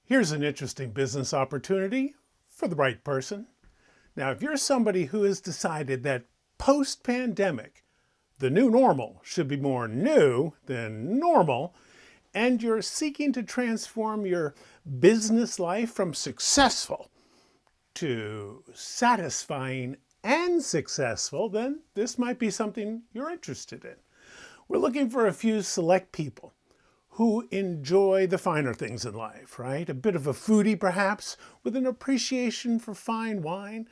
Here's an interesting business opportunity for the right person. Now, if you're somebody who has decided that post-pandemic, the new normal should be more new than normal, and you're seeking to transform your business life from successful to satisfying and successful, then this might be something you're interested in. We're looking for a few select people who enjoy the finer things in life, right? A bit of a foodie perhaps, with an appreciation for fine wine,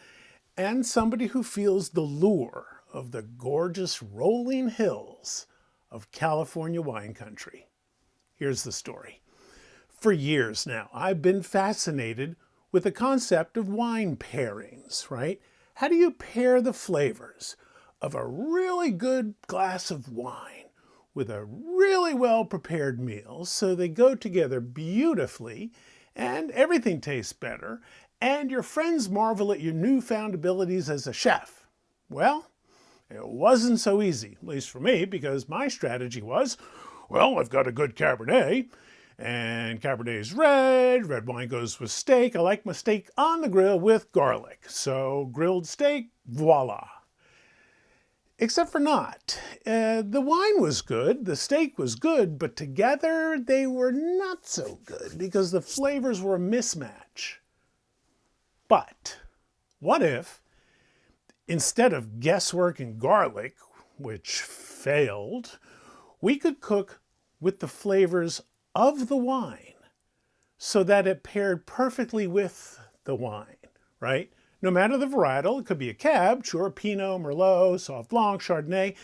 and somebody who feels the lure of the gorgeous rolling hills of California wine country. Here's the story. For years now, I've been fascinated with the concept of wine pairings, right? How do you pair the flavors of a really good glass of wine with a really well-prepared meal so they go together beautifully and everything tastes better and your friends marvel at your newfound abilities as a chef? Well, it wasn't so easy, at least for me, because my strategy was, well, I've got a good Cabernet, and Cabernet's red wine goes with steak. I like my steak on the grill with garlic. So grilled steak, voila. Except for not. The wine was good, the steak was good, but together they were not so good because the flavors were a mismatch. But what if, instead of guesswork and garlic, which failed, we could cook with the flavors of the wine so that it paired perfectly with the wine, right? No matter the varietal, it could be a Cab, sure, Pinot, Merlot, Sauv Blanc, Chardonnay.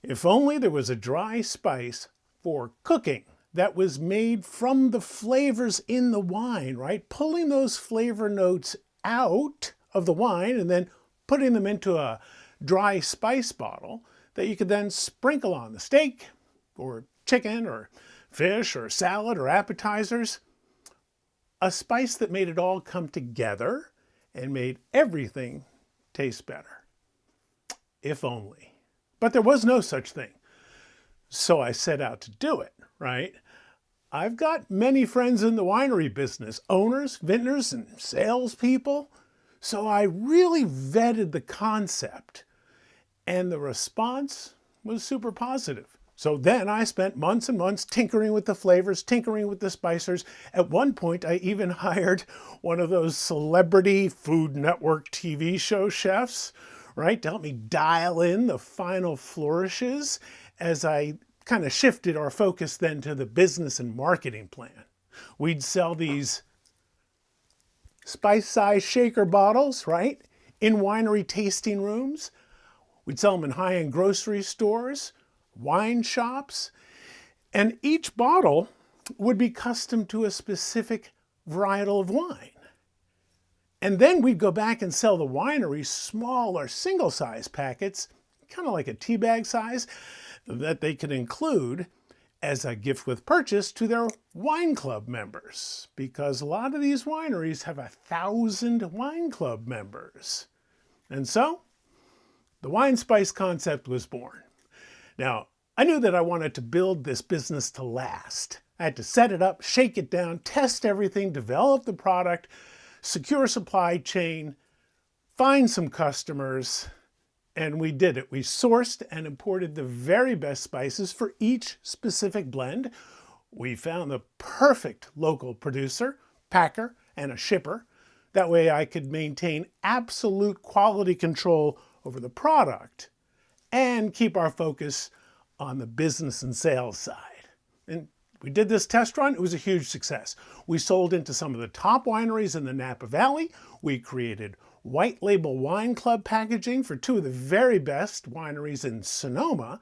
If only there was a dry spice for cooking that was made from the flavors in the wine, right? Pulling those flavor notes out of the wine and then putting them into a dry spice bottle that you could then sprinkle on the steak or chicken or fish or salad or appetizers. A spice that made it all come together and made everything taste better. If only. But there was no such thing. So I set out to do it, right? I've got many friends in the winery business, owners, vintners, and salespeople. So I really vetted the concept, and the response was super positive. So then I spent months and months tinkering with the flavors, tinkering with the spicers. At one point, I even hired one of those celebrity Food Network TV show chefs, right, to help me dial in the final flourishes as I kind of shifted our focus then to the business and marketing plan. We'd sell these spice-sized shaker bottles, right, in winery tasting rooms. We'd sell them in high-end grocery stores, wine shops, and each bottle would be custom to a specific varietal of wine. And then we'd go back and sell the winery smaller single-size packets, kind of like a tea bag size, that they could include as a gift with purchase to their wine club members, because a lot of these wineries have 1,000 wine club members. And so the wine spice concept was born. Now, I knew that I wanted to build this business to last. I had to set it up, shake it down, test everything, develop the product, secure supply chain, find some customers, and we did it. We sourced and imported the very best spices for each specific blend. We found the perfect local producer, packer, and a shipper. That way I could maintain absolute quality control over the product and keep our focus on the business and sales side. And we did this test run. It was a huge success. We sold into some of the top wineries in the Napa Valley. We created white label wine club packaging for two of the very best wineries in Sonoma.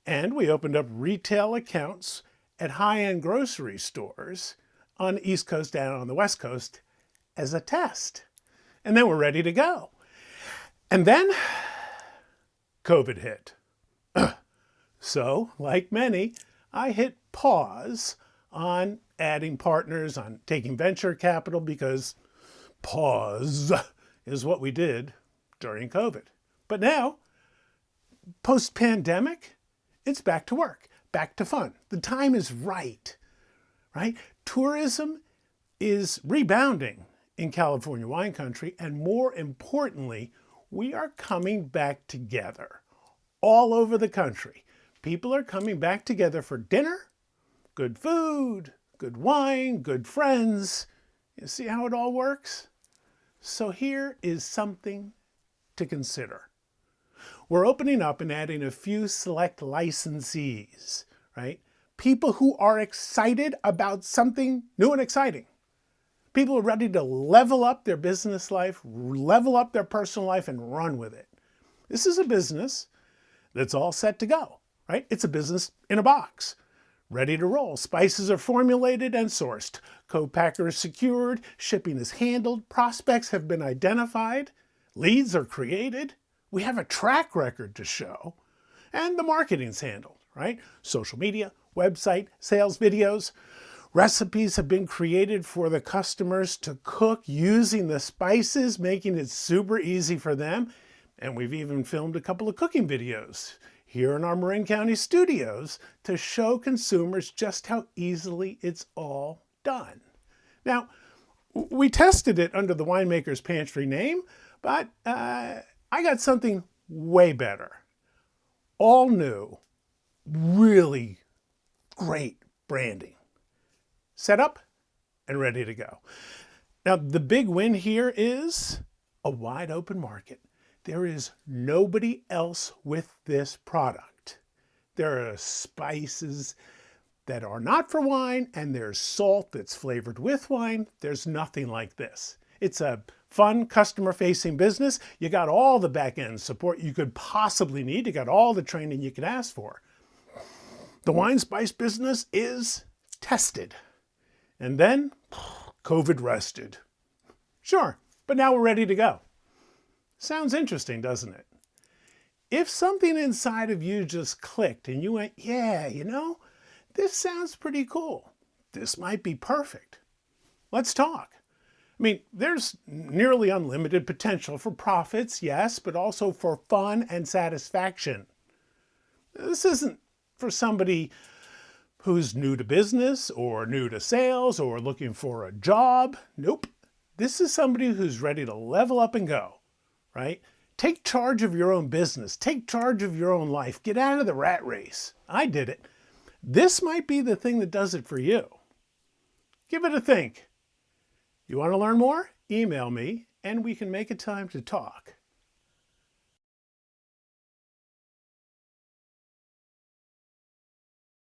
And we opened up retail accounts at high-end grocery stores on the East Coast and on the West Coast as a test. And then we're ready to go. And then COVID hit. So, like many, I hit pause on adding partners, on taking venture capital, because pause is what we did during COVID. But now, post-pandemic, it's back to work, back to fun. The time is right? Tourism is rebounding in California wine country, and more importantly, we are coming back together all over the country. People are coming back together for dinner, good food, good wine, good friends. You see how it all works? So here is something to consider. We're opening up and adding a few select licensees, right? People who are excited about something new and exciting. People are ready to level up their business life, level up their personal life, and run with it. This is a business that's all set to go, right? It's a business in a box, ready to roll. Spices are formulated and sourced. Co-packer is secured. Shipping is handled. Prospects have been identified. Leads are created. We have a track record to show. And the marketing's handled, right? Social media, website, sales videos. Recipes have been created for the customers to cook using the spices, making it super easy for them. And we've even filmed a couple of cooking videos here in our Marin County studios to show consumers just how easily it's all done. Now, we tested it under the Winemakers Pantry name, but I got something way better. All new, really great branding. Set up and ready to go. Now, the big win here is a wide open market. There is nobody else with this product. There are spices that are not for wine, and there's salt that's flavored with wine. There's nothing like this. It's a fun, customer-facing business. You got all the back-end support you could possibly need. You got all the training you could ask for. The wine spice business is tested. And then, COVID rested. Sure, but now we're ready to go. Sounds interesting, doesn't it? If something inside of you just clicked and you went, yeah, you know, this sounds pretty cool. This might be perfect. Let's talk. I mean, there's nearly unlimited potential for profits, yes, but also for fun and satisfaction. This isn't for somebody who's new to business or new to sales or looking for a job. Nope. This is somebody who's ready to level up and go, right? Take charge of your own business. Take charge of your own life. Get out of the rat race. I did it. This might be the thing that does it for you. Give it a think. You want to learn more? Email me and we can make a time to talk.